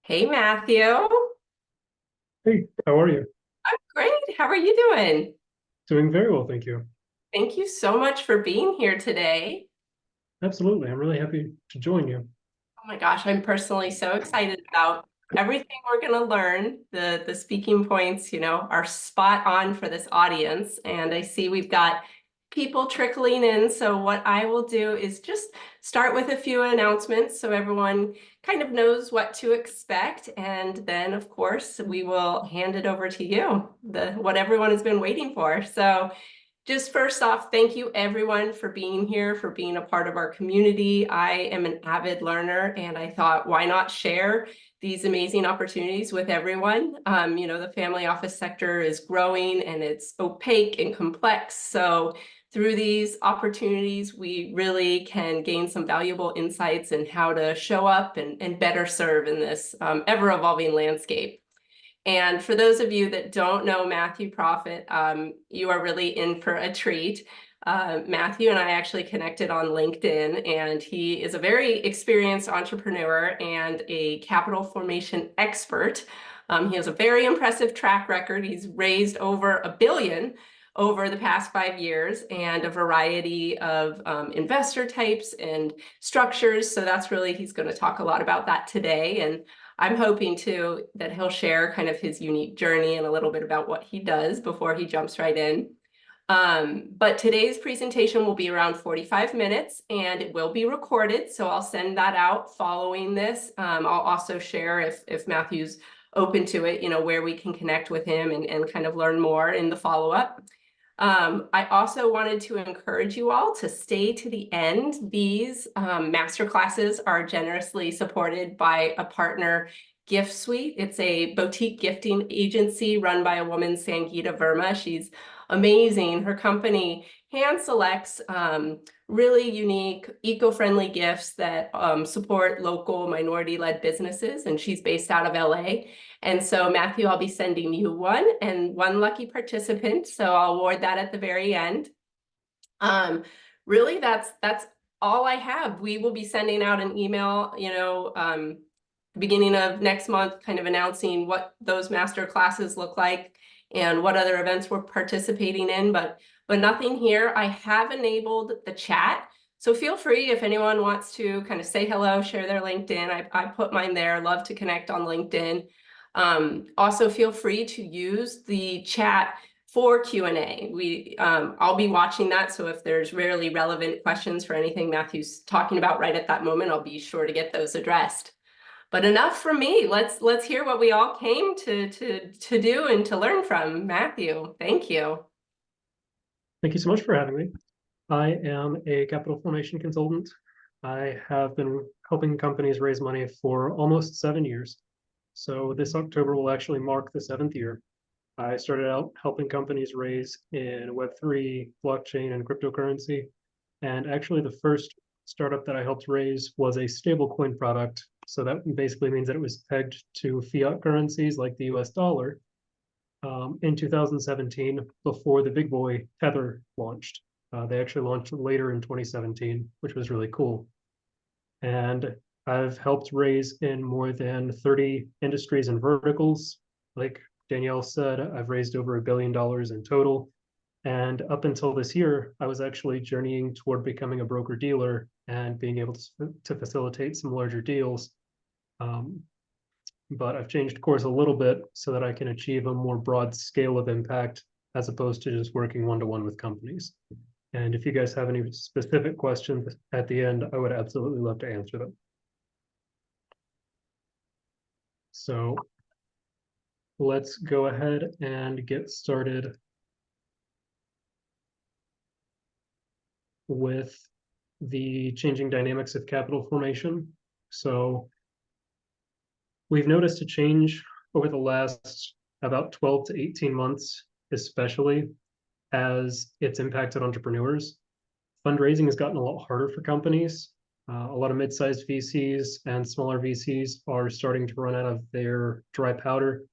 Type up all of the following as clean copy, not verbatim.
Hey, Matthew. Hey, how are you? Great. How are you doing? Doing very well, thank you. Thank you so much for being here today. Absolutely. I'm really happy to join you. Oh my gosh, I'm personally so excited about everything we're going to learn. The speaking points, are spot on for this audience. And I see we've got people trickling in. So what I will do is just start with a few announcements so everyone kind of knows what to expect. And then, of course, we will hand it over to you, what everyone has been waiting for. So just first off, thank you everyone for being here, for being a part of our community. I am an avid learner and I thought, why not share these amazing opportunities with everyone? The family office sector is growing and it's opaque and complex. So through these opportunities, we really can gain some valuable insights in how to show up and better serve in this ever-evolving landscape. And for those of you that don't know Matthew Proffitt, you are really in for a treat. Matthew and I actually connected on LinkedIn, and he is a very experienced entrepreneur and a capital formation expert. He has a very impressive track record. He's raised over $1 billion over the past 5 years and a variety of investor types and structures. So that's really, he's going to talk a lot about that today. And I'm hoping too that he'll share kind of his unique journey and a little bit about what he does before he jumps right in. But today's presentation will be around 45 minutes and it will be recorded. So I'll send that out following this. I'll also share if Matthew's open to it, where we can connect with him and kind of learn more in the follow-up. I also wanted to encourage you all to stay to the end. These master classes are generously supported by a partner gift suite. It's a boutique gifting agency run by a woman, Sangeeta Verma. She's amazing. Her company hand selects really unique, eco-friendly gifts that support local minority-led businesses, and she's based out of LA. And so, Matthew, I'll be sending you one and one lucky participant. So I'll award that at the very end. Really, that's all I have. We will be sending out an email, beginning of next month, kind of announcing what those master classes look like and what other events we're participating in, but nothing here. I have enabled the chat. So feel free if anyone wants to kind of say hello, share their LinkedIn. I put mine there, love to connect on LinkedIn. Also feel free to use the chat for Q&A. I'll be watching that, so if there's rarely relevant questions for anything Matthew's talking about right at that moment, I'll be sure to get those addressed. But enough from me. Let's hear what we all came to do and to learn from. Matthew, thank you. Thank you so much for having me. I am a capital formation consultant. I have been helping companies raise money for almost 7 years. So this October will actually mark the 7th year. I started out helping companies raise in Web3, blockchain, and cryptocurrency. And actually, the first startup that I helped raise was a stablecoin product. So that basically means that it was pegged to fiat currencies like the US dollar in 2017 before the big boy Tether launched. They actually launched later in 2017, which was really cool. And I've helped raise in more than 30 industries and verticals. Like Danielle said, I've raised over $1 billion in total. And up until this year, I was actually journeying toward becoming a broker dealer and being able to facilitate some larger deals. But I've changed course a little bit so that I can achieve a more broad scale of impact as opposed to just working one-to-one with companies. And if you guys have any specific questions at the end, I would absolutely love to answer them. So let's go ahead and get started with the changing dynamics of capital formation. So we've noticed a change over the last about 12 to 18 months, especially as it's impacted entrepreneurs. Fundraising has gotten a lot harder for companies. A lot of mid-sized VCs and smaller VCs are starting to run out of their dry powder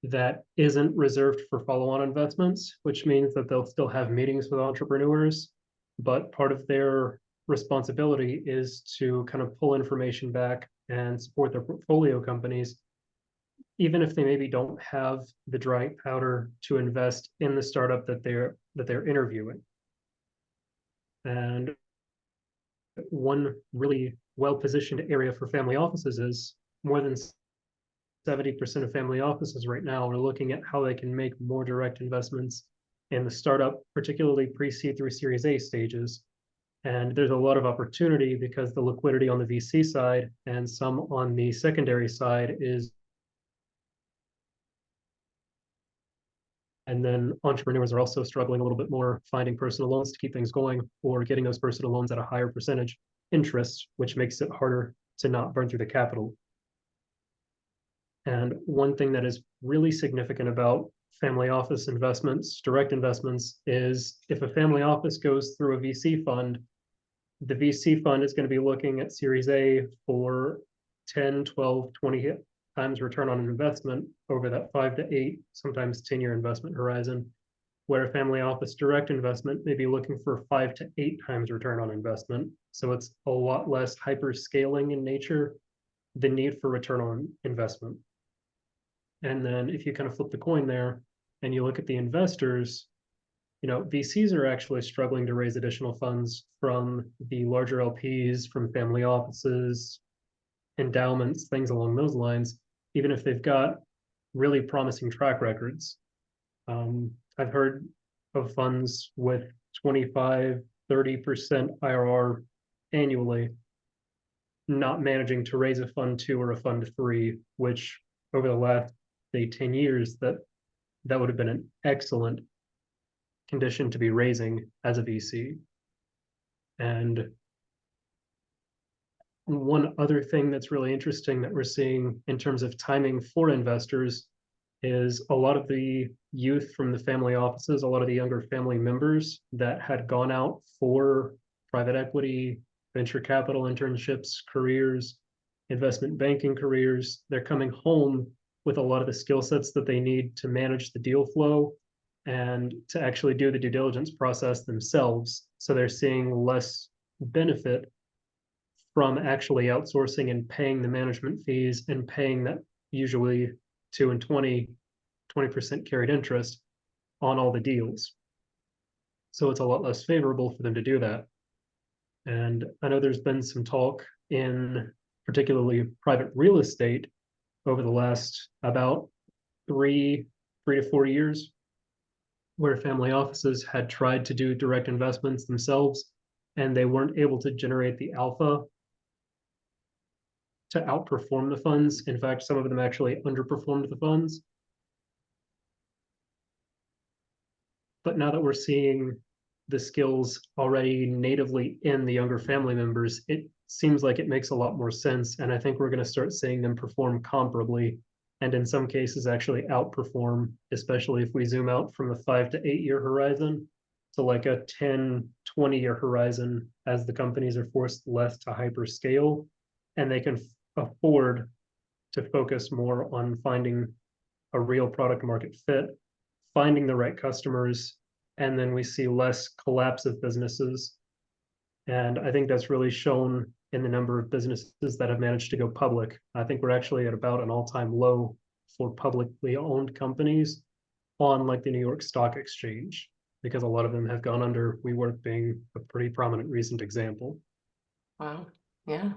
that isn't reserved for follow-on investments, which means that they'll still have meetings with entrepreneurs, but part of their responsibility is to kind of pull information back and support their portfolio companies even if they maybe don't have the dry powder to invest in the startup that they're interviewing. And one really well-positioned area for family offices is more than 70% of family offices right now are looking at how they can make more direct investments in the startup, particularly pre-seed through Series A stages. And there's a lot of opportunity because the liquidity on the VC side and some on the secondary side is. And then entrepreneurs are also struggling a little bit more finding personal loans to keep things going or getting those personal loans at a higher percentage interest, which makes it harder to not burn through the capital. And one thing that is really significant about family office investments, direct investments, is if a family office goes through a VC fund, the VC fund is going to be looking at Series A for 10, 12, 20 times return on investment over that 5 to 8, sometimes 10-year investment horizon, where a family office direct investment may be looking for 5 to 8 times return on investment. So it's a lot less hyper scaling in nature, the need for return on investment. And then if you kind of flip the coin there and you look at the investors, VCs are actually struggling to raise additional funds from the larger LPs, from family offices, endowments, things along those lines, even if they've got really promising track records. I've heard of funds with 25, 30% IRR annually, not managing to raise a fund 2 or a fund 3, which over the last, say, 10 years, that would have been an excellent condition to be raising as a VC. And one other thing that's really interesting that we're seeing in terms of timing for investors is a lot of the youth from the family offices, a lot of the younger family members that had gone out for private equity, venture capital internships, careers, investment banking careers, they're coming home with a lot of the skill sets that they need to manage the deal flow and to actually do the due diligence process themselves. So they're seeing less benefit from actually outsourcing and paying the management fees and paying that usually 2 and 20% carried interest on all the deals. So it's a lot less favorable for them to do that. And I know there's been some talk in particularly private real estate over the last about 3 to 4 years, where family offices had tried to do direct investments themselves and they weren't able to generate the alpha to outperform the funds. In fact, some of them actually underperformed the funds. But now that we're seeing the skills already natively in the younger family members, it seems like it makes a lot more sense. And I think we're going to start seeing them perform comparably, and in some cases actually outperform, especially if we zoom out from a 5 to 8 year horizon to like a 10, 20-year horizon, as the companies are forced less to hyperscale and they can afford to focus more on finding a real product market fit, finding the right customers, and then we see less collapse of businesses. And I think that's really shown in the number of businesses that have managed to go public. I think we're actually at about an all-time low for publicly owned companies on like the New York Stock Exchange, because a lot of them have gone under, WeWork being a pretty prominent recent example. Wow. Yeah.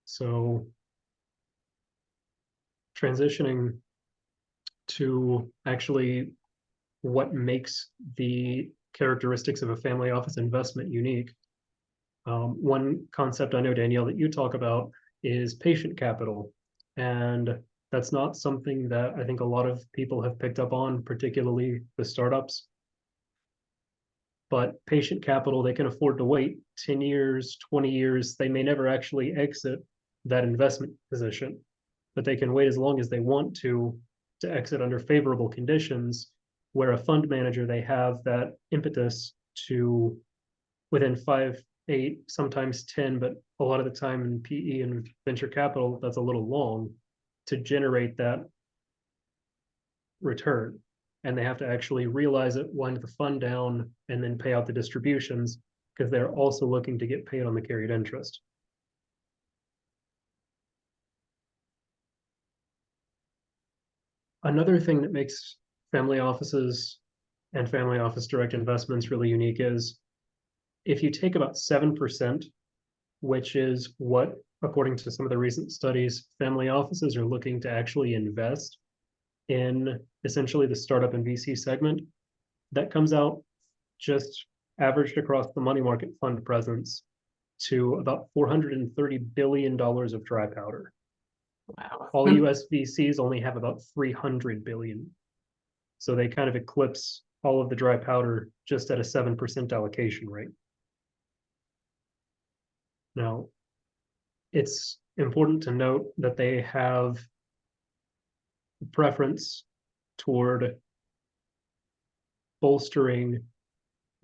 So transitioning to actually what makes the characteristics of a family office investment unique. One concept I know, Danielle, that you talk about is patient capital. And that's not something that I think a lot of people have picked up on, particularly the startups. But patient capital, they can afford to wait 10 years, 20 years. They may never actually exit that investment position, but they can wait as long as they want to exit under favorable conditions, where a fund manager, they have that impetus to, within 5, 8, sometimes 10, but a lot of the time in PE and venture capital, that's a little long to generate that return. and they have to actually realize it, wind the fund down, and then pay out the distributions because they're also looking to get paid on the carried interest. Another thing that makes family offices and family office direct investments really unique is if you take about 7%, which is what, according to some of the recent studies, family offices are looking to actually invest in essentially the startup and VC segment, that comes out just averaged across the money market fund presence to about $430 billion of dry powder. Wow. All US VCs only have about 300 billion. So they kind of eclipse all of the dry powder just at a 7% allocation rate. Now, it's important to note that they have a preference toward bolstering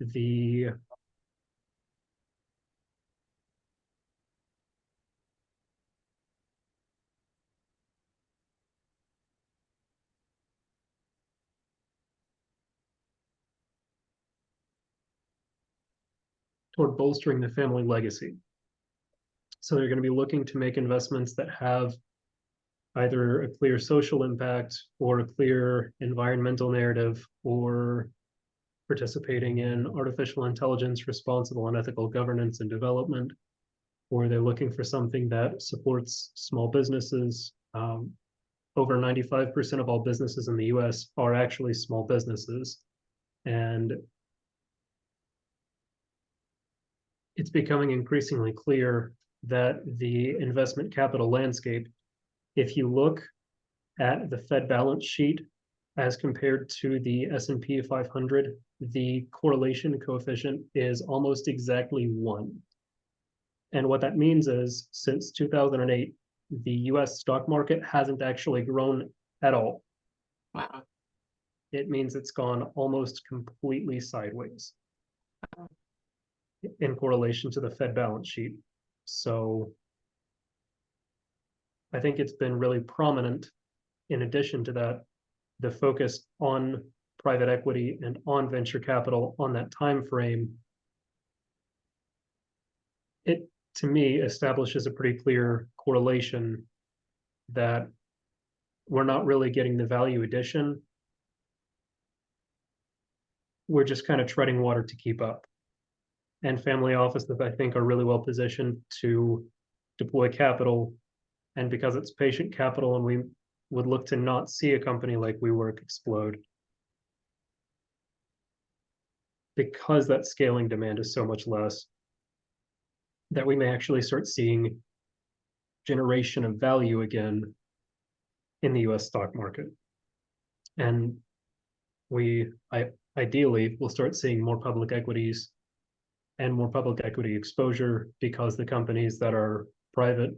the family legacy. So they're going to be looking to make investments that have either a clear social impact or a clear environmental narrative or participating in artificial intelligence, responsible and ethical governance and development, or they're looking for something that supports small businesses. Over 95% of all businesses in the US are actually small businesses. And it's becoming increasingly clear that the investment capital landscape, if you look at the Fed balance sheet as compared to the S&P 500, the correlation coefficient is almost exactly 1. And what that means is since 2008, the US stock market hasn't actually grown at all. Wow. It means it's gone almost completely sideways in correlation to the Fed balance sheet. So I think it's been really prominent. In addition to that, the focus on private equity and on venture capital on that time frame, it to me establishes a pretty clear correlation that we're not really getting the value addition. We're just kind of treading water to keep up. And family offices, I think, are really well positioned to deploy capital. And because it's patient capital and we would look to not see a company like WeWork explode, because that scaling demand is so much less, that we may actually start seeing generation of value again in the US stock market. And ideally will start seeing more public equities and more public equity exposure because the companies that are private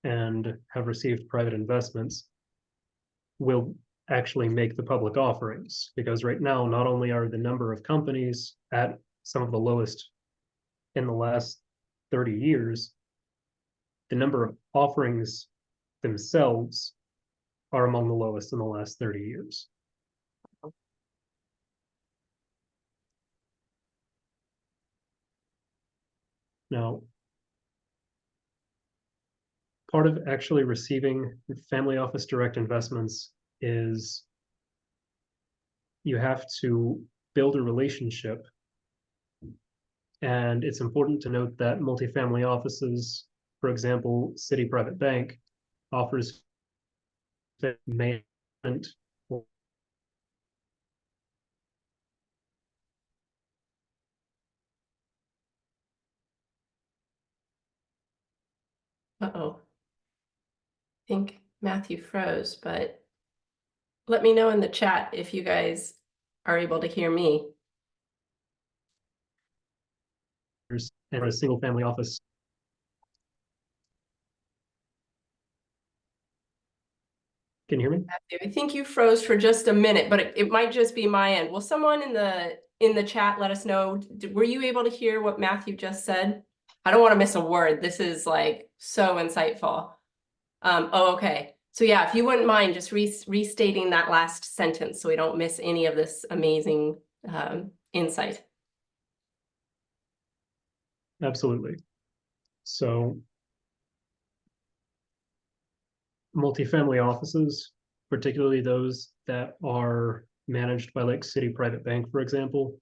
and have received private investments will actually make the public offerings. Because right now, not only are the number of companies at some of the lowest in the last 30 years, the number of offerings themselves are among the lowest in the last 30 years. Now, part of actually receiving family office direct investments is you have to build a relationship. And it's important to note that multifamily offices, for example, City Private Bank, offers management. Uh-oh. I think Matthew froze, but let me know in the chat if you guys are able to hear me. And a single family office. Can you hear me? I think you froze for just a minute, but it might just be my end. Will someone in the chat let us know, were you able to hear what Matthew just said? I don't want to miss a word. This is like so insightful. Oh, okay. So yeah, if you wouldn't mind just restating that last sentence so we don't miss any of this amazing insight. Absolutely. So multifamily offices, particularly those that are managed by like City Private Bank, for example,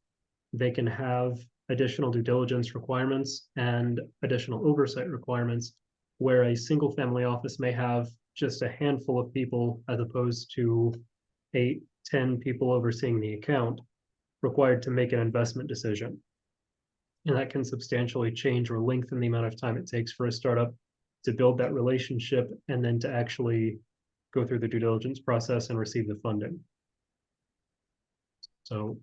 they can have additional due diligence requirements and additional oversight requirements, where a single family office may have just a handful of people as opposed to 8, 10 people overseeing the account required to make an investment decision. And that can substantially change or lengthen the amount of time it takes for a startup to build that relationship and then to actually go through the due diligence process and receive the funding. So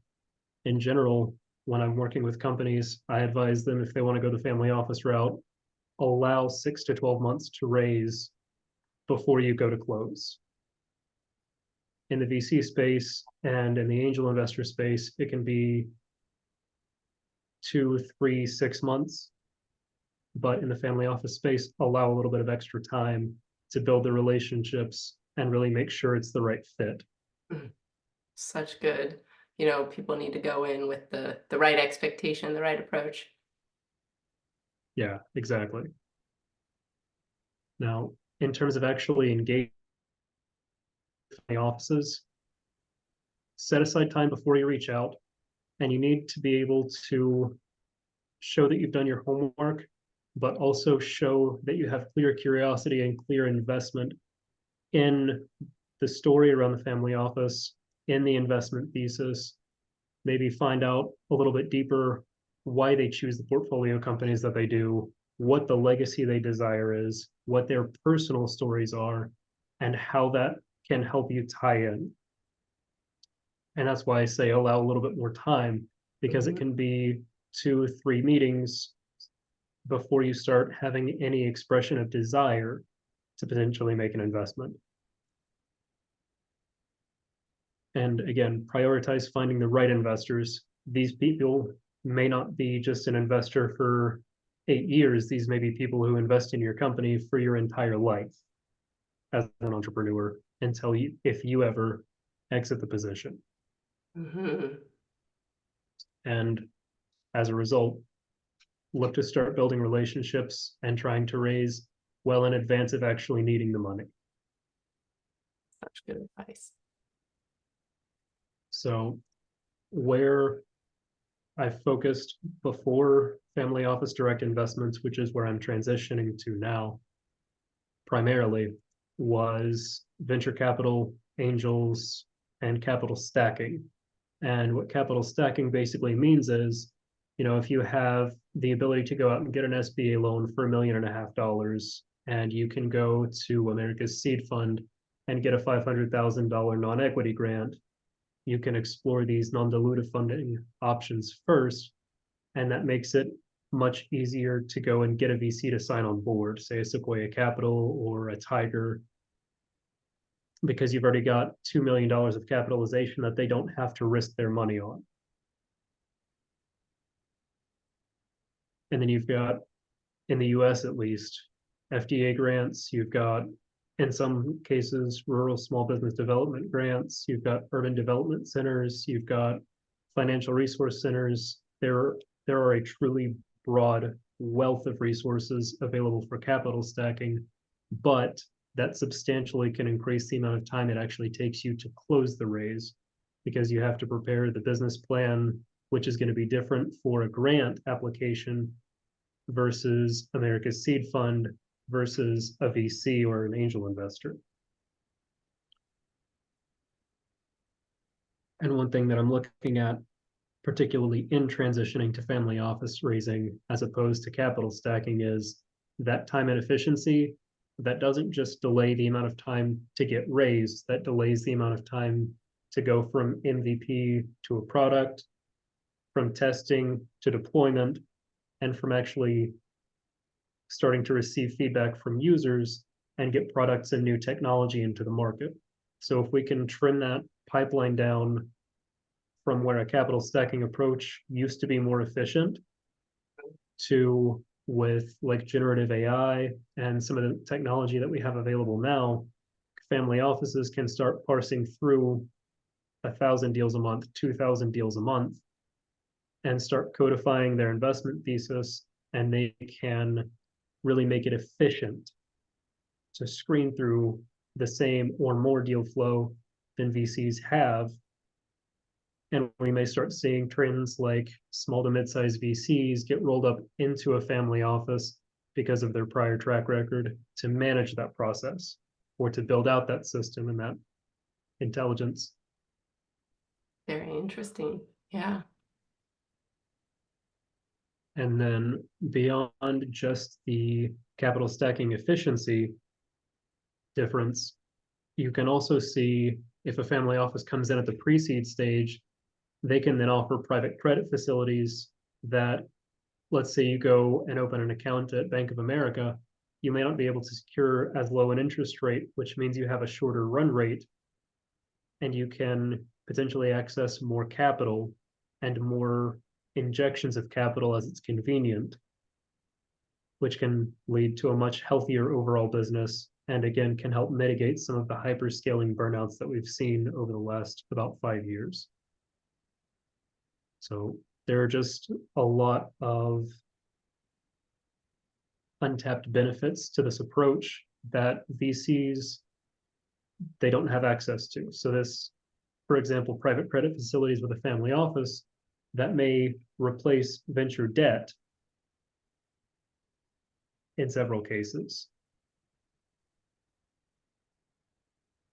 in general, when I'm working with companies, I advise them if they want to go the family office route, allow 6 to 12 months to raise before you go to close. In the VC space and in the angel investor space, it can be 2, 3, 6 months. But in the family office space, allow a little bit of extra time to build the relationships and really make sure it's the right fit. Such good, people need to go in with the right expectation, the right approach. Yeah, exactly. Now, in terms of actually engaging the offices, set aside time before you reach out, and you need to be able to show that you've done your homework, but also show that you have clear curiosity and clear investment in the story around the family office, in the investment thesis, maybe find out a little bit deeper why they choose the portfolio companies that they do, what the legacy they desire is, what their personal stories are, and how that can help you tie in. And that's why I say allow a little bit more time, because it can be 2 or 3 meetings before you start having any expression of desire to potentially make an investment. And again, prioritize finding the right investors. These people may not be just an investor for 8 years. These may be people who invest in your company for your entire life as an entrepreneur until you, if you ever exit the position. And as a result, look to start building relationships and trying to raise well in advance of actually needing the money. Such good advice. So where I focused before family office direct investments, which is where I'm transitioning to now, primarily was venture capital, angels, and capital stacking. And what capital stacking basically means is, if you have the ability to go out and get an SBA loan for $1.5 million, and you can go to America's Seed Fund and get a $500,000 non-equity grant, you can explore these non-dilutive funding options first, and that makes it much easier to go and get a VC to sign on board, say a Sequoia Capital or a Tiger, because you've already got $2 million of capitalization that they don't have to risk their money on. And then you've got, in the US at least, FDA grants, you've got, in some cases, rural small business development grants, you've got urban development centers, you've got financial resource centers. There are a truly broad wealth of resources available for capital stacking, but that substantially can increase the amount of time it actually takes you to close the raise, because you have to prepare the business plan, which is going to be different for a grant application versus America's Seed Fund versus a VC or an angel investor. And one thing that I'm looking at, particularly in transitioning to family office raising as opposed to capital stacking, is that time and efficiency. That doesn't just delay the amount of time to get raised, that delays the amount of time to go from MVP to a product, from testing to deployment, and from actually starting to receive feedback from users and get products and new technology into the market. So if we can trim that pipeline down from where a capital stacking approach used to be more efficient to, with like generative AI and some of the technology that we have available now, family offices can start parsing through 1,000 deals a month, 2,000 deals a month, and start codifying their investment thesis, and they can really make it efficient to screen through the same or more deal flow than VCs have. And we may start seeing trends like small to mid-sized VCs get rolled up into a family office because of their prior track record to manage that process or to build out that system and that intelligence. Very interesting. Yeah. And then beyond just the capital stacking efficiency difference, you can also see if a family office comes in at the pre-seed stage, they can then offer private credit facilities that, let's say you go and open an account at Bank of America, you may not be able to secure as low an interest rate, which means you have a shorter run rate, and you can potentially access more capital and more injections of capital as it's convenient, which can lead to a much healthier overall business, and again can help mitigate some of the hyperscaling burnouts that we've seen over the last about 5 years. So there are just a lot of untapped benefits to this approach that VCs, they don't have access to. So this, for example, private credit facilities with a family office, that may replace venture debt in several cases.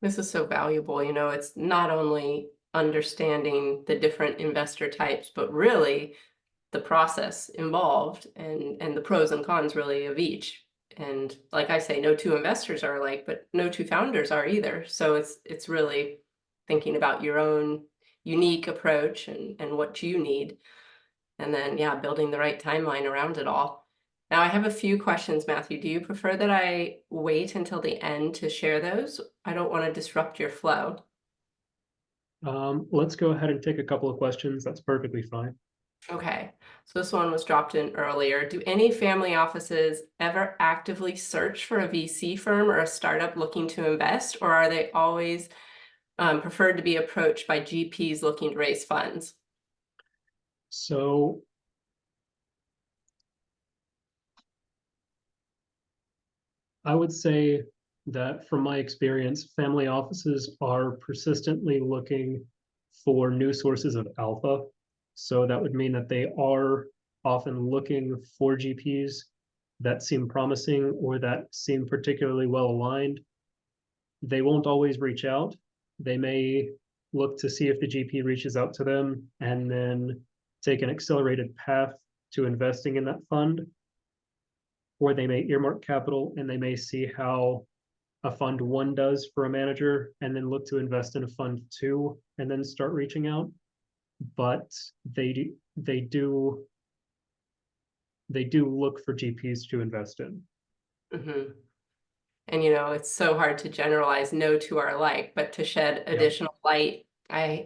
This is so valuable. It's not only understanding the different investor types, but really the process involved and the pros and cons really of each. And like I say, no two investors are alike, but no two founders are either. So it's really thinking about your own unique approach and what you need. And then, yeah, building the right timeline around it all. Now, I have a few questions, Matthew. Do you prefer that I wait until the end to share those? I don't want to disrupt your flow. Let's go ahead and take a couple of questions. That's perfectly fine. Okay, so this one was dropped in earlier. Do any family offices ever actively search for a VC firm or a startup looking to invest, or are they always preferred to be approached by GPs looking to raise funds? So I would say that from my experience, family offices are persistently looking for new sources of alpha. So that would mean that they are often looking for GPs that seem promising or that seem particularly well aligned. They won't always reach out. They may look to see if the GP reaches out to them and then take an accelerated path to investing in that fund, or they may earmark capital and they may see how a fund one does for a manager and then look to invest in a fund two and then start reaching out. But they do look for GPs to invest in. Mm-hmm. And it's so hard to generalize, no two are alike, but to shed additional light, I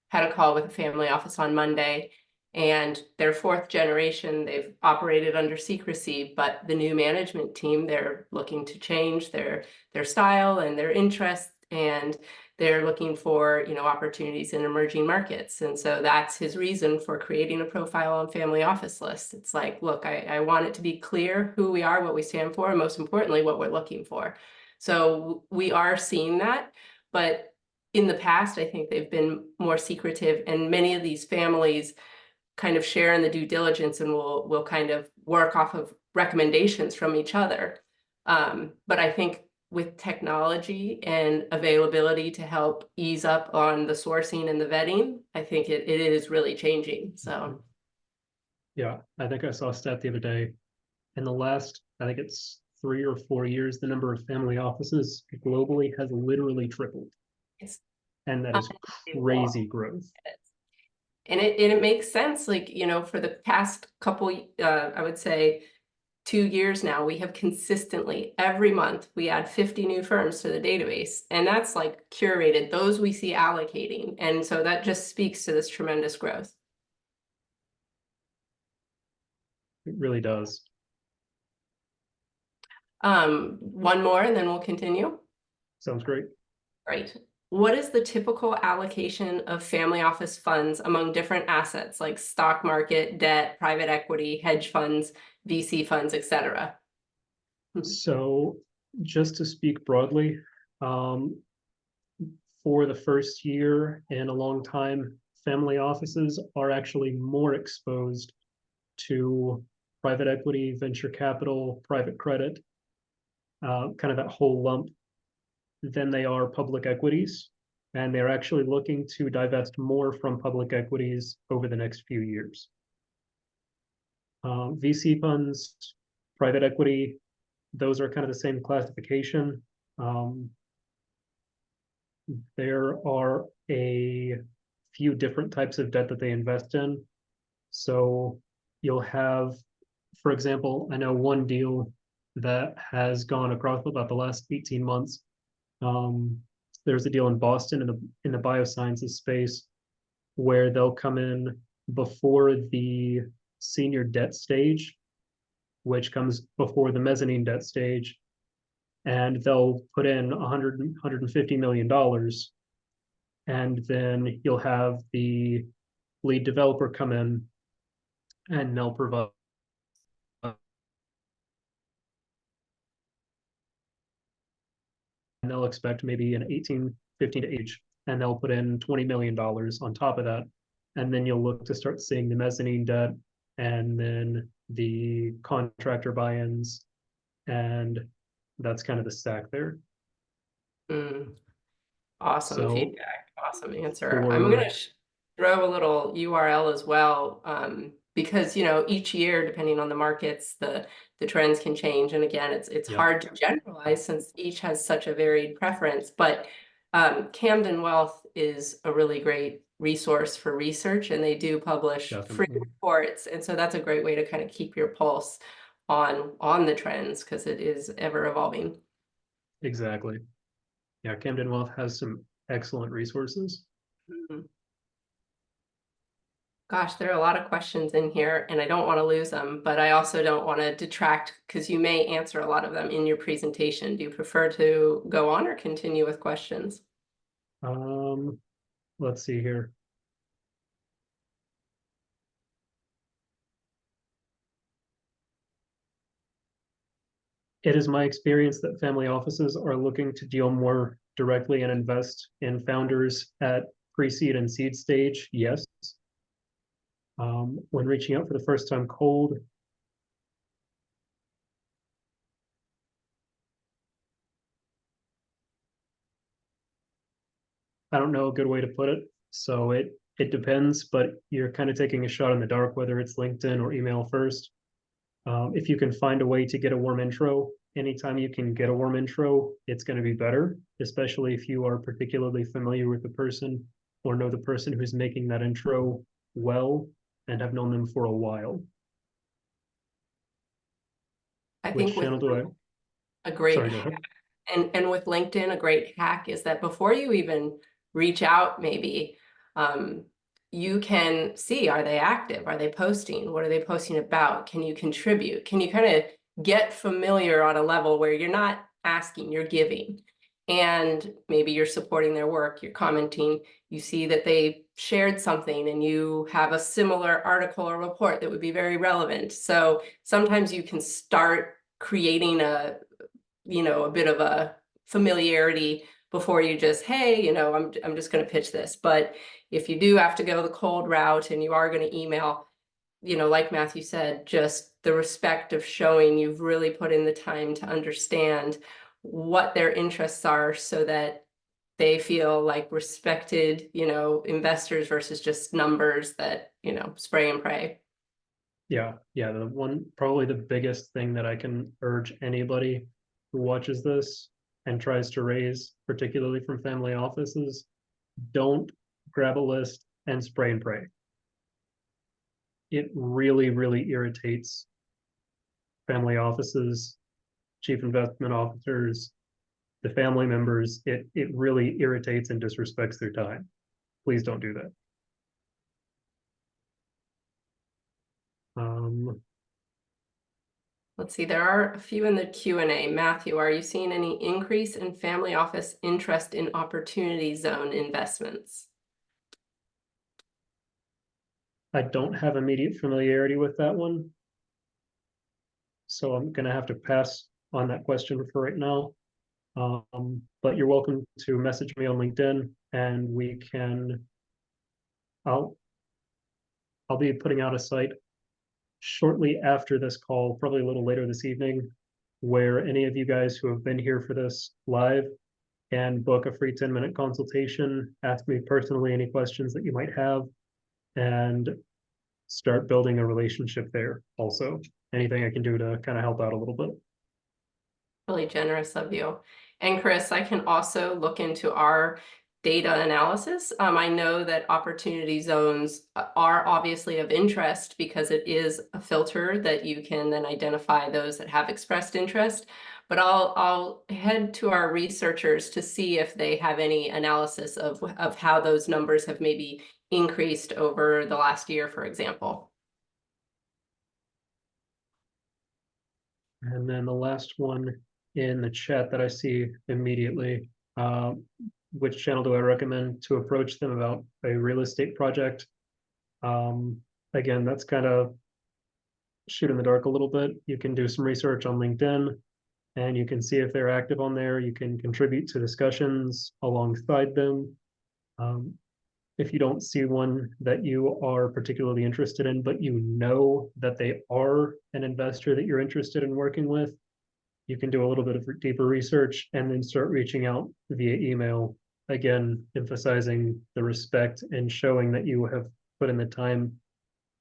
had a call with a family office on Monday, and their fourth generation, they've operated under secrecy, but the new management team, they're looking to change their style and their interests, and they're looking for opportunities in emerging markets. And so that's his reason for creating a profile on Family Office List. It's like, look, I want it to be clear who we are, what we stand for, and most importantly, what we're looking for. So we are seeing that, but in the past, I think they've been more secretive, and many of these families kind of share in the due diligence and will kind of work off of recommendations from each other. But I think with technology and availability to help ease up on the sourcing and the vetting, I think it is really changing. So yeah, I think I saw a stat the other day. In the last, I think it's 3 or 4 years, the number of family offices globally has literally tripled. it's And that is crazy growth. And it makes sense, like, for the past couple, I would say 2 years now, we have consistently, every month, we add 50 new firms to the database. And that's like curated, those we see allocating. And so that just speaks to this tremendous growth. It really does. One more, and then we'll continue. Sounds great. Right. What is the typical allocation of family office funds among different assets like stock market, debt, private equity, hedge funds, VC funds, etc.? So just to speak broadly, um, for the first year in a long time, family offices are actually more exposed to private equity, venture capital, private credit, kind of that whole lump, than they are public equities. And they're actually looking to divest more from public equities over the next few years. VC funds, private equity, those are kind of the same classification. Um, there are a few different types of debt that they invest in. So you'll have, for example, I know one deal that has gone across about the last 18 months. There's a deal in Boston in the biosciences space where they'll come in before the senior debt stage, which comes before the mezzanine debt stage, and they'll put in 150 million dollars, and then you'll have the lead developer come in and they'll provide, and they'll expect maybe an 18, 15 to age, and they'll put in $20 million on top of that. And then you'll look to start seeing the mezzanine debt and then the contractor buy-ins. And that's kind of the stack there. Mm, awesome So feedback. Awesome answer. I'm for, going to throw a little URL as well, because each year, depending on the markets, the trends can change. And again, it's yeah, hard to generalize since each has such a varied preference. But Camden Wealth is a really great resource for research, and they do publish free definitely. reports. And so that's a great way to kind of keep your pulse on the trends because it is ever evolving. Exactly. Yeah, Camden Wealth has some excellent resources. Mhm. Gosh, there are a lot of questions in here and I don't want to lose them, but I also don't want to detract because you may answer a lot of them in your presentation. Do you prefer to go on or continue with questions? Um, let's see here. It is my experience that family offices are looking to deal more directly and invest in founders at pre-seed and seed stage. Yes. When reaching out for the first time cold, I don't know a good way to put it. So it depends, but you're kind of taking a shot in the dark, whether it's LinkedIn or email first. If you can find a way to get a warm intro, anytime you can get a warm intro, it's going to be better, especially if you are particularly familiar with the person or know the person who's making that intro well and have known them for a while. I think Which with channel do I? a great Sorry, go ahead. and with LinkedIn, a great hack is that before you even reach out, maybe you can see, are they active? Are they posting? What are they posting about? Can you contribute? Can you kind of get familiar on a level where you're not asking, you're giving? And maybe you're supporting their work, you're commenting, you see that they shared something and you have a similar article or report that would be very relevant. So sometimes you can start creating a bit of a familiarity before you just, hey, I'm just going to pitch this. But if you do have to go the cold route and you are going to email, like Matthew said, just the respect of showing you've really put in the time to understand what their interests are so that they feel like respected, investors versus just numbers that, spray and pray. Yeah, the one, probably the biggest thing that I can urge anybody who watches this and tries to raise, particularly from family offices, don't grab a list and spray and pray. It really, really irritates family offices, chief investment officers, the family members. It really irritates and disrespects their time. Please don't do that. Um, Let's see, there are a few in the Q&A. Matthew, are you seeing any increase in family office interest in opportunity zone investments? I don't have immediate familiarity with that one. So I'm gonna have to pass on that question for right now. But you're welcome to message me on LinkedIn and we can, I'll be putting out a site shortly after this call, probably a little later this evening, where any of you guys who have been here for this live can book a free 10-minute consultation, ask me personally any questions that you might have, and start building a relationship there also. Anything I can do to kind of help out a little bit. Really generous of you. And Chris, I can also look into our data analysis. I know that opportunity zones are obviously of interest because it is a filter that you can then identify those that have expressed interest. But I'll head to our researchers to see if they have any analysis of how those numbers have maybe increased over the last year, for example. And then the last one in the chat that I see immediately, which channel do I recommend to approach them about a real estate project? Again, that's kind of shoot in the dark a little bit. You can do some research on LinkedIn and you can see if they're active on there. You can contribute to discussions alongside them. If you don't see one that you are particularly interested in, but you know that they are an investor that you're interested in working with, you can do a little bit of deeper research and then start reaching out via email. Again, emphasizing the respect and showing that you have put in the time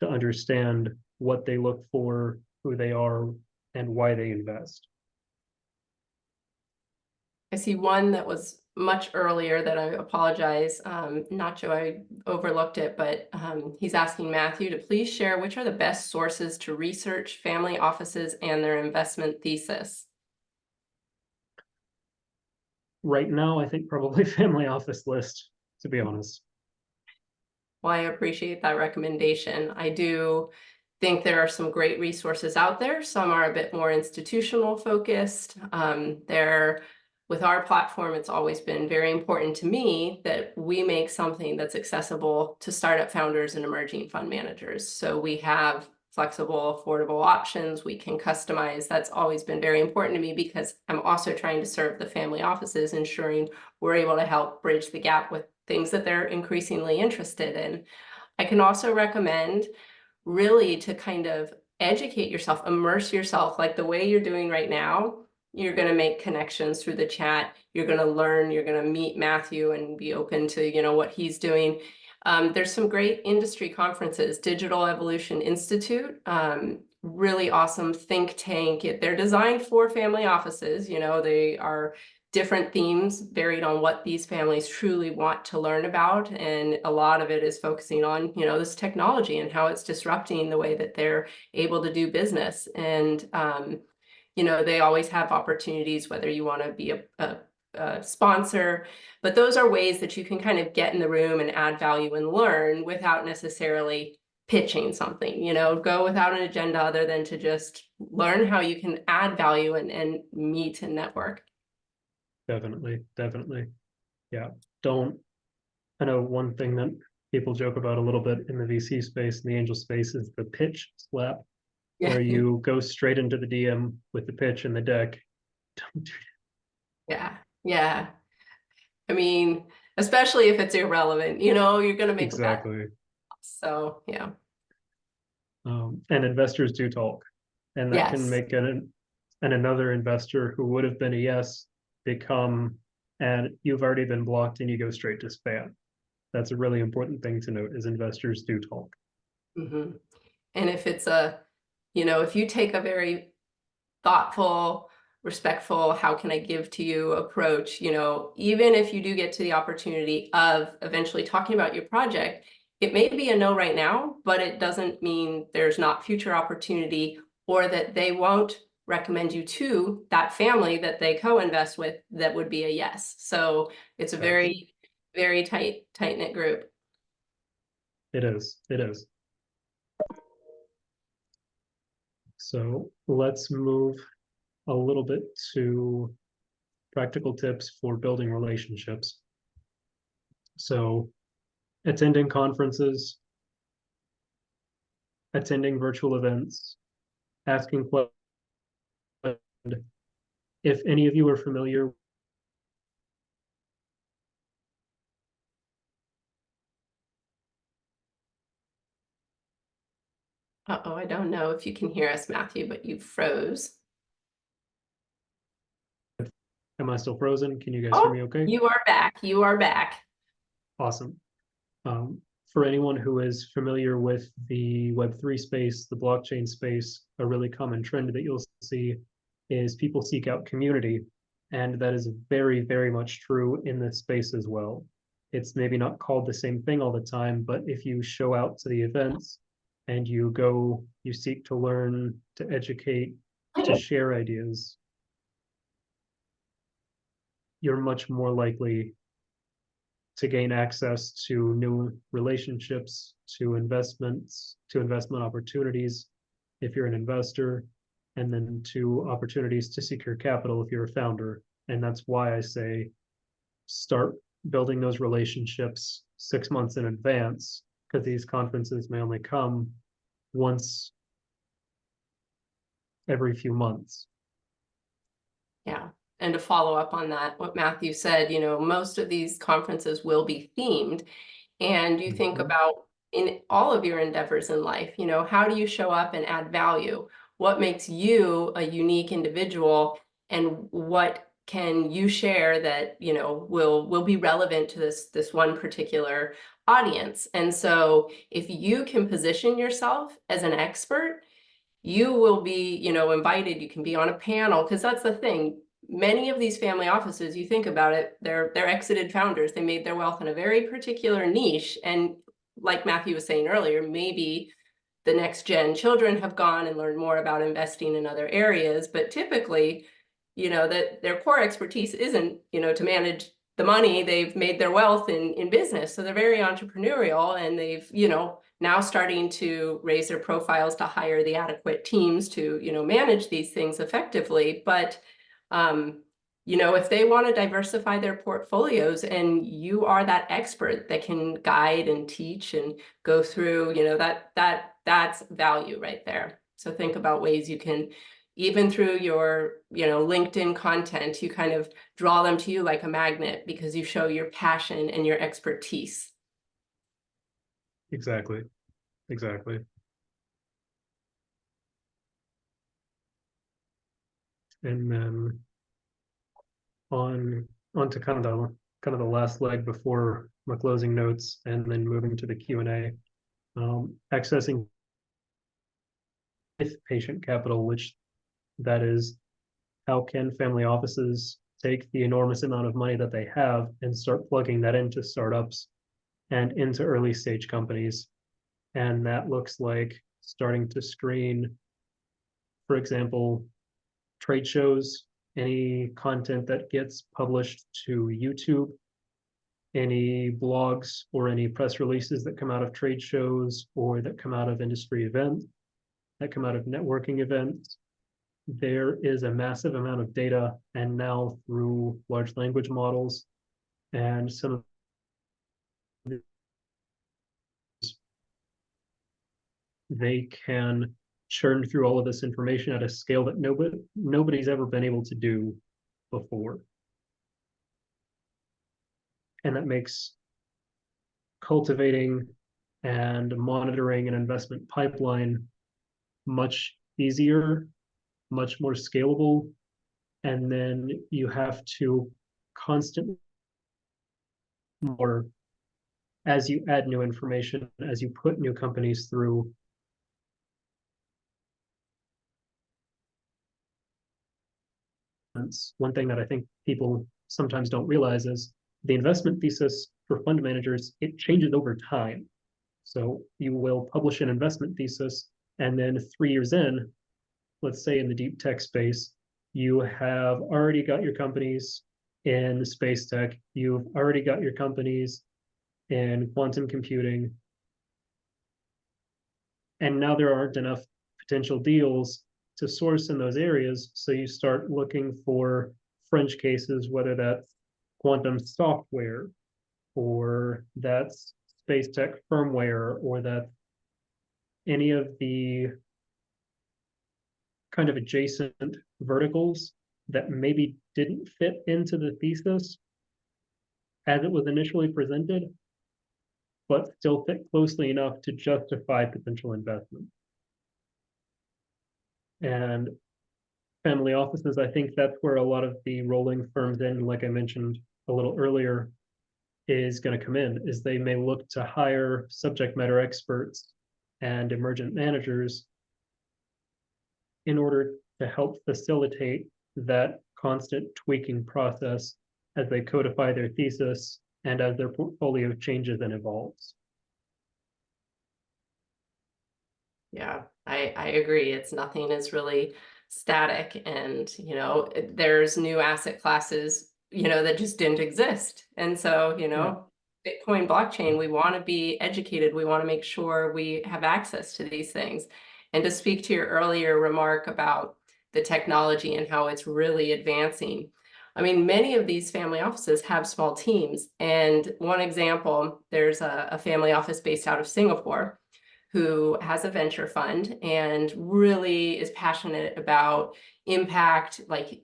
to understand what they look for, who they are, and why they invest. I see one that was much earlier that I apologize. Nacho, I overlooked it, but he's asking Matthew to please share which are the best sources to research family offices and their investment thesis. Right now, I think probably family office list, to be honest. Well, I appreciate that recommendation. I do think there are some great resources out there. Some are a bit more institutional focused. With our platform, it's always been very important to me that we make something that's accessible to startup founders and emerging fund managers. So we have flexible, affordable options we can customize. That's always been very important to me because I'm also trying to serve the family offices, ensuring we're able to help bridge the gap with things that they're increasingly interested in. I can also recommend really to kind of educate yourself, immerse yourself like the way you're doing right now. You're going to make connections through the chat. You're going to learn. You're going to meet Matthew and be open to, you know, what he's doing. There's some great industry conferences. Digital Evolution Institute, really awesome think tank. They're designed for family offices. You know, they are different themes varied on what these families truly want to learn about. And a lot of it is focusing on, you know, this technology and how it's disrupting the way that they're able to do business. And, you know, they always have opportunities, whether you want to be a sponsor, but those are ways that you can kind of get in the room and add value and learn without necessarily pitching something, you know, go without an agenda other than to just learn how you can add value and meet and network. Definitely, definitely. Yeah. I know one thing that people joke about a little bit in the VC space and the angel space is the pitch slap, where you go straight into the DM with the pitch and the deck. Don't do that. Yeah. I mean, especially if it's irrelevant, you know, you're going to make exactly. a bad. So, yeah. And investors do talk, and that can Yes. make another investor who would have been a yes become, and you've already been blocked and you go straight to spam. That's a really important thing to note is investors do talk. Mm-hmm. And if it's you know, if you take a very thoughtful, respectful, how can I give to you approach, you know, even if you do get to the opportunity of eventually talking about your project, it may be a no right now, but it doesn't mean there's not future opportunity or that they won't recommend you to that family that they co-invest with that would be a yes. So it's a very, very tight-knit group. It is. So let's move a little bit to practical tips for building relationships. So attending conferences, attending virtual events, asking questions. If any of you are familiar, Uh-oh, I don't know if you can hear us, Matthew, but you froze. am I still frozen? Can you guys hear Oh, me okay? you are back. You are back. Awesome. For anyone who is familiar with the Web3 space, the blockchain space, a really common trend that you'll see is people seek out community. And that is very, very much true in this space as well. It's maybe not called the same thing all the time, but if you show out to the events and you go, you seek to learn, to educate, to share ideas, you're much more likely to gain access to new relationships, to investments, to investment opportunities if you're an investor, and then to opportunities to secure capital if you're a founder. And that's why I say start building those relationships 6 months in advance, because these conferences may only come once every few months. Yeah. And to follow up on that, what Matthew said, most of these conferences will be themed. And you think about in all of your endeavors in life, how do you show up and add value? What makes you a unique individual, and what can you share that, will be relevant to this one particular audience? And so if you can position yourself as an expert, you will be, invited, you can be on a panel, because that's the thing. Many of these family offices, you think about it, they're exited founders. They made their wealth in a very particular niche. And like Matthew was saying earlier, maybe the next gen children have gone and learned more about investing in other areas, but typically, that their core expertise isn't, to manage the money. They've made their wealth in business. So they're very entrepreneurial, and they've, now starting to raise their profiles to hire the adequate teams to, manage these things effectively. But, if they want to diversify their portfolios, and you are that expert that can guide and teach and go through, that's value right there. So think about ways you can, even through your, LinkedIn content, you kind of draw them to you like a magnet because you show your passion and your expertise. Exactly. Exactly. And then on to kind of the last leg before my closing notes, and then moving to the Q&A. Accessing with patient capital, which that is, how can family offices take the enormous amount of money that they have and start plugging that into startups and into early stage companies? And that looks like starting to screen, for example, trade shows, any content that gets published to YouTube, any blogs or any press releases that come out of trade shows or that come out of industry events, that come out of networking events. There is a massive amount of data, and now through large language models and some of they can churn through all of this information at a scale that nobody's ever been able to do before. And that makes cultivating and monitoring an investment pipeline much easier, much more scalable. And then you have to constantly more as you add new information, as you put new companies through. One thing that I think people sometimes don't realize is the investment thesis for fund managers, it changes over time. So you will publish an investment thesis, and then 3 years in, let's say in the deep tech space, you have already got your companies in space tech, you've already got your companies in quantum computing, and now there aren't enough potential deals to source in those areas. So you start looking for fringe cases, whether that's quantum software, or that's space tech firmware, or that any of the kind of adjacent verticals that maybe didn't fit into the thesis as it was initially presented, but still fit closely enough to justify potential investment. And family offices, I think that's where a lot of the rolling firms in, like I mentioned a little earlier, is going to come in, is they may look to hire subject matter experts and emergent managers in order to help facilitate that constant tweaking process as they codify their thesis and as their portfolio changes and evolves. Yeah, I agree. It's nothing is really static, and there's new asset classes, that just didn't exist. And so, Bitcoin blockchain, we want to be educated. We want to make sure we have access to these things. And to speak to your earlier remark about the technology and how it's really advancing. I mean, many of these family offices have small teams. And one example, there's a family office based out of Singapore who has a venture fund and really is passionate about impact, like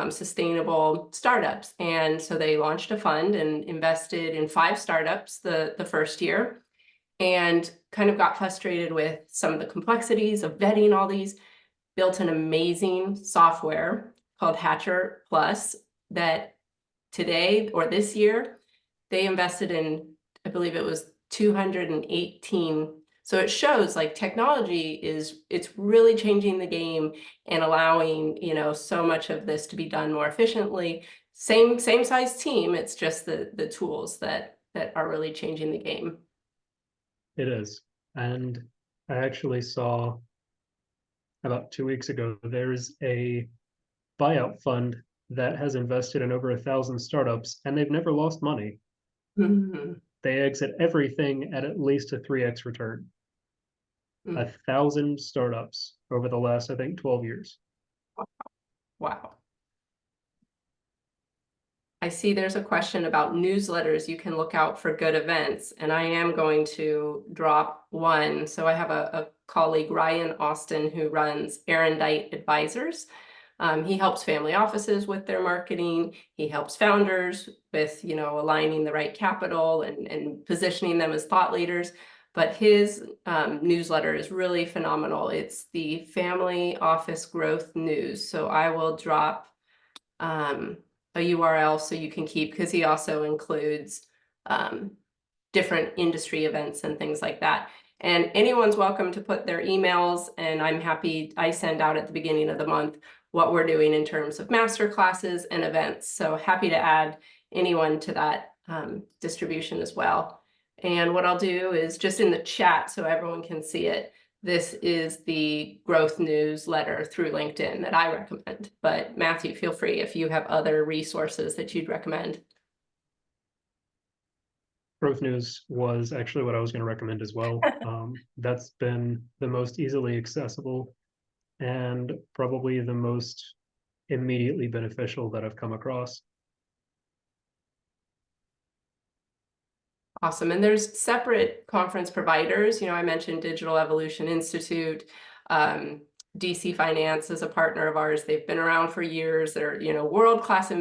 sustainable startups. And so they launched a fund and invested in 5 startups the first year, and kind of got frustrated with some of the complexities of vetting all these, built an amazing software called Hatcher Plus that today, or this year, they invested in, I believe it was 218. So it shows like technology it's really changing the game and allowing, so much of this to be done more efficiently. Same size team, it's just the tools that are really changing the game. It is. And I actually saw about 2 weeks ago, there's a buyout fund that has invested in over 1,000 startups, and they've never lost money. Mm-hmm. They exit everything at least a 3x return. 1,000 startups over the last, I think, 12 years. Wow. I see there's a question about newsletters. You can look out for good events, and I am going to drop one. So I have a colleague, Ryan Austin, who runs Erendite Advisors. He helps family offices with their marketing. He helps founders with, aligning the right capital and positioning them as thought leaders. But his newsletter is really phenomenal. It's the Family Office Growth News. So I will drop a URL so you can keep, because he also includes different industry events and things like that. And anyone's welcome to put their emails, and I'm happy, I send out at the beginning of the month what we're doing in terms of master classes and events. So happy to add anyone to that distribution as well. And what I'll do is just in the chat so everyone can see it. This is the growth newsletter through LinkedIn that I recommend. But Matthew, feel free if you have other resources that you'd recommend. Growth News was actually what I was going to recommend as well. That's been the most easily accessible and probably the most immediately beneficial that I've come across. Awesome. And there's separate conference providers. I mentioned Digital Evolution Institute. DC Finance is a partner of ours. They've been around for years. They're, world-class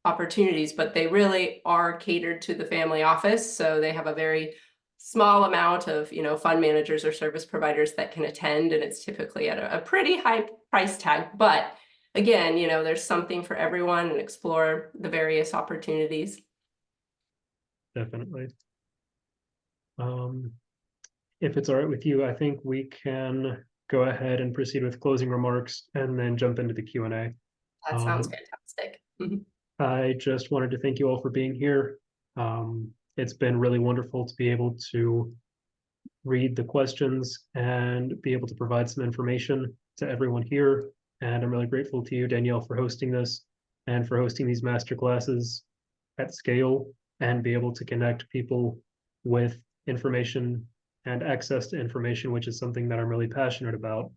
opportunities, but they really are catered to the family office. So they have a very small amount of, fund managers or service providers that can attend, and it's typically at a pretty high price tag. But again, there's something for everyone, and explore the various opportunities. Definitely. If it's all right with you, I think we can go ahead and proceed with closing remarks and then jump into the Q&A. That sounds fantastic. I just wanted to thank you all for being here. It's been really wonderful to be able to read the questions and be able to provide some information to everyone here. And I'm really grateful to you, Danielle, for hosting this and for hosting these master classes at scale and be able to connect people with information and access to information, which is something that I'm really passionate about.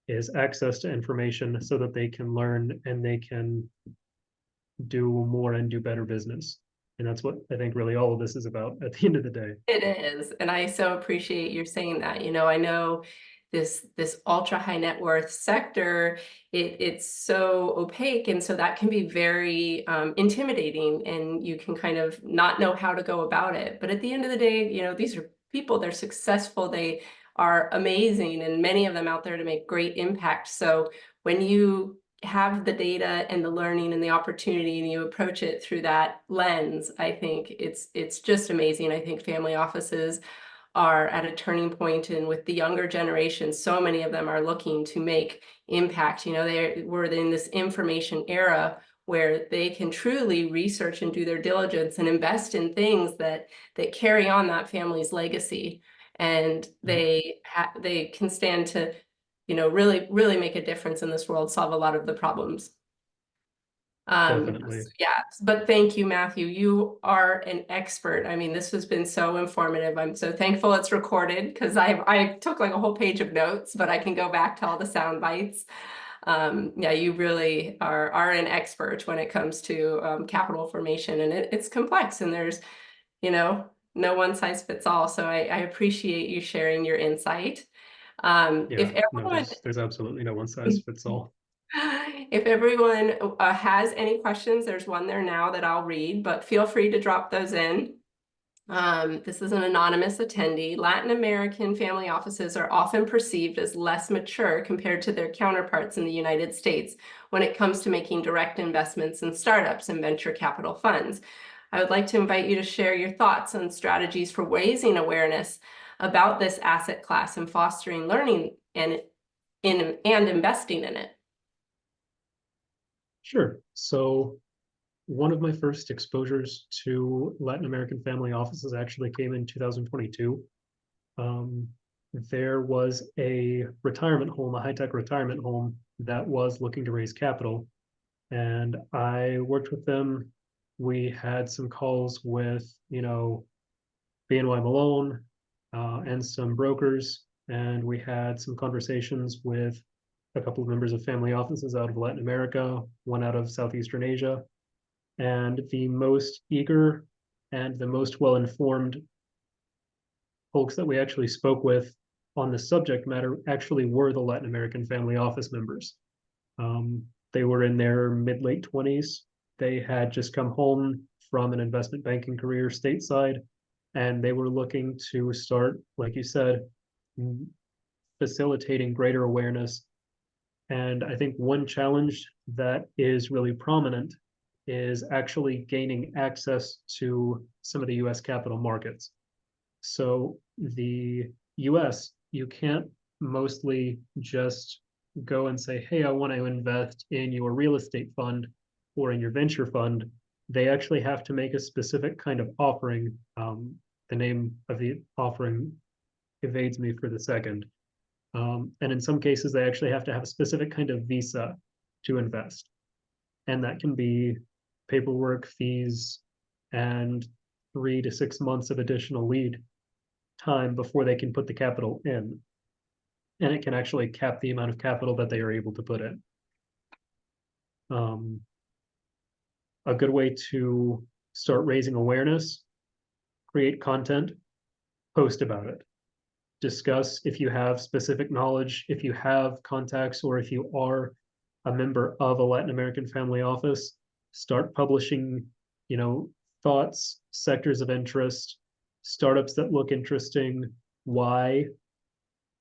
is access to information so that they can learn and they can do more and do better business. And that's what I think really all of this is about at the end of the day. It is, and I so appreciate you saying that. I know this ultra high net worth sector, it's so opaque, and so that can be very intimidating, and you can kind of not know how to go about it. But at the end of the day, these are people, they're successful, they are amazing, and many of them out there to make great impact. So when you have the data and the learning and the opportunity and you approach it through that lens, I think it's just amazing. I think family offices are at a turning point, and with the younger generation, so many of them are looking to make impact. We're in this information era where they can truly research and do their diligence and invest in things that carry on that family's legacy, and they can stand to really, really make a difference in this world, solve a lot of the problems. Definitely. Yeah, but thank you, Matthew. You are an expert. I mean, this has been so informative. I'm so thankful it's recorded, because I took like a whole page of notes, but I can go back to all the sound bites. Yeah, you really are an expert when it comes to capital formation, and it's complex, and there's, no one size fits all. So I appreciate you sharing your insight. If Yeah, no, everyone there's absolutely no one size fits all. If everyone has any questions, there's one there now that I'll read, but feel free to drop those in. This is an anonymous attendee. Latin American family offices are often perceived as less mature compared to their counterparts in the United States when it comes to making direct investments in startups and venture capital funds. I would like to invite you to share your thoughts on strategies for raising awareness about this asset class and fostering learning and investing in it. Sure. So one of my first exposures to Latin American family offices actually came in 2022. There was a retirement home, a high-tech retirement home that was looking to raise capital. And I worked with them. We had some calls with, BNY Malone and some brokers. And we had some conversations with a couple of members of family offices out of Latin America, one out of Southeastern Asia. And the most eager and the most well-informed folks that we actually spoke with on the subject matter actually were the Latin American family office members. They were in their mid-late 20s. They had just come home from an investment banking career stateside, and they were looking to start, like you said, facilitating greater awareness. And I think one challenge that is really prominent is actually gaining access to some of the US capital markets. So the US, you can't mostly just go and say, hey, I want to invest in your real estate fund or in your venture fund. They actually have to make a specific kind of offering. The name of the offering evades me for the second. And in some cases, they actually have to have a specific kind of visa to invest. And that can be paperwork, fees, and 3 to 6 months of additional lead time before they can put the capital in. And it can actually cap the amount of capital that they are able to put in. A good way to start raising awareness, create content, post about it. Discuss if you have specific knowledge, if you have contacts, or if you are a member of a Latin American family office, start publishing, thoughts, sectors of interest, startups that look interesting, why,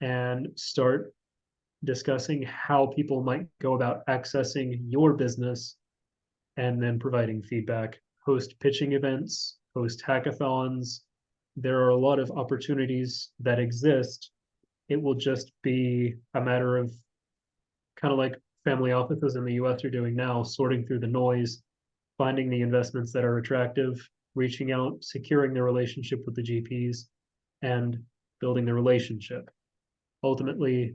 and start discussing how people might go about accessing your business, and then providing feedback. Host pitching events, host hackathons. There are a lot of opportunities that exist. It will just be a matter of, kind of like family offices in the US are doing now, sorting through the noise, finding the investments that are attractive, reaching out, securing the relationship with the GPs, and building the relationship. Ultimately,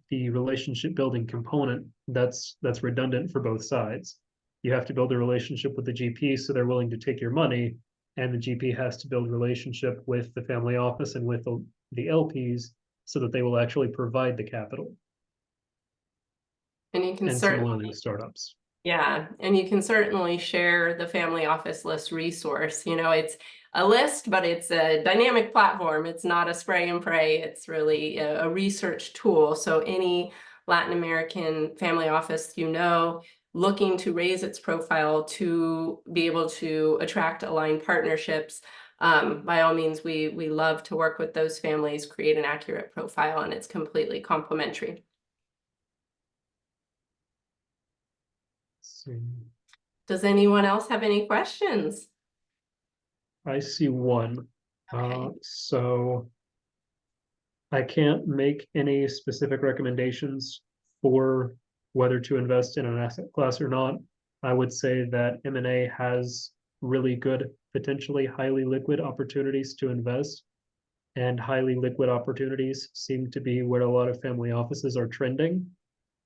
the relationship building component, that's redundant for both sides. You have to build a relationship with the GP so they're willing to take your money, and the GP has to build a relationship with the family office and with the LPs so that they will actually provide the capital. And you can And certainly, similarly with startups. yeah, and you can certainly share the family office list resource. You know, it's a list, but it's a dynamic platform. It's not a spray and pray. It's really a research tool. So any Latin American family office, you know, looking to raise its profile to be able to attract aligned partnerships, by all means, we love to work with those families, create an accurate profile, and it's completely complimentary. So Does anyone else have any questions? I see one. Okay. So I can't make any specific recommendations for whether to invest in an asset class or not. I would say that M&A has really good, potentially highly liquid opportunities to invest, and highly liquid opportunities seem to be where a lot of family offices are trending.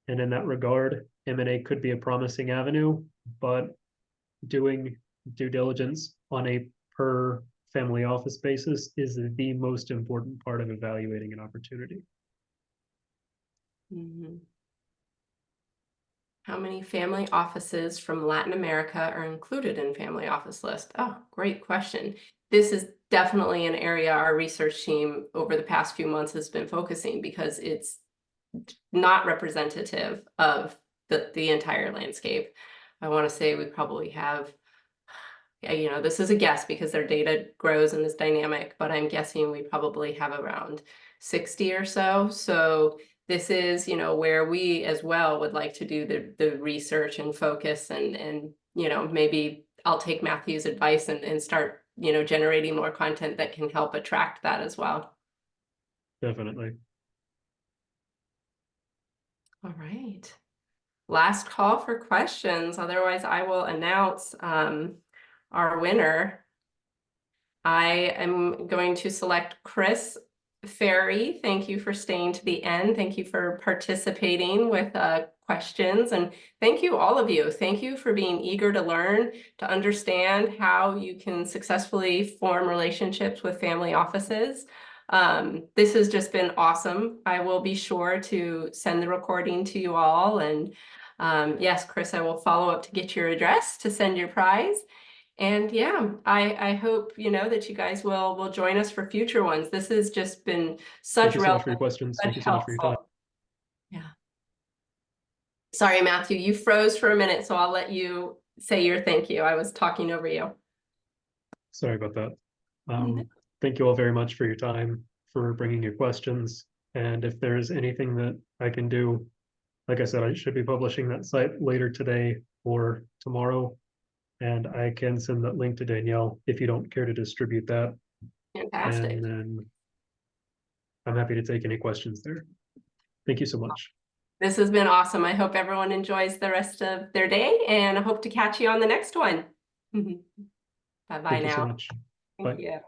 And in that regard, M&A could be a promising avenue, but doing due diligence on a per family office basis is the most important part of evaluating an opportunity. Mhm. How many family offices from Latin America are included in family office list? Oh, great question. This is definitely an area our research team over the past few months has been focusing, because it's not representative of the entire landscape. I want to say we probably have, you know, this is a guess because their data grows and is dynamic, but I'm guessing we probably have around 60 or so. So this is, you know, where we as well would like to do the research and focus, and you know, maybe I'll take Matthew's advice and start, you know, generating more content that can help attract that as well. Definitely. All right. Last call for questions. Otherwise, I will announce our winner. I am going to select Chris Ferry. Thank you for staying to the end. Thank you for participating with questions. And thank you, all of you. Thank you for being eager to learn, to understand how you can successfully form relationships with family offices. This has just been awesome. I will be sure to send the recording to you all. And yes, Chris, I will follow up to get your address to send your prize. And yeah, I hope, you know, that you guys will join us for future ones. This has just been such Thank you so much for your relevant questions. but Thank you so much for your time. helpful. Yeah. Sorry, Matthew, you froze for a minute, so I'll let you say your thank you. I was talking over you. Sorry about that. Thank you all very much for your time, for bringing your questions. And if there's anything that I can do, like I said, I should be publishing that site later today or tomorrow. And I can send that link to Danielle if you don't care to distribute that. Fantastic. And then I'm happy to take any questions there. Thank you so much. This has been awesome. I hope everyone enjoys the rest of their day, and I hope to catch you on the next one. Bye-bye Thank you so now. much. Thank Bye. you.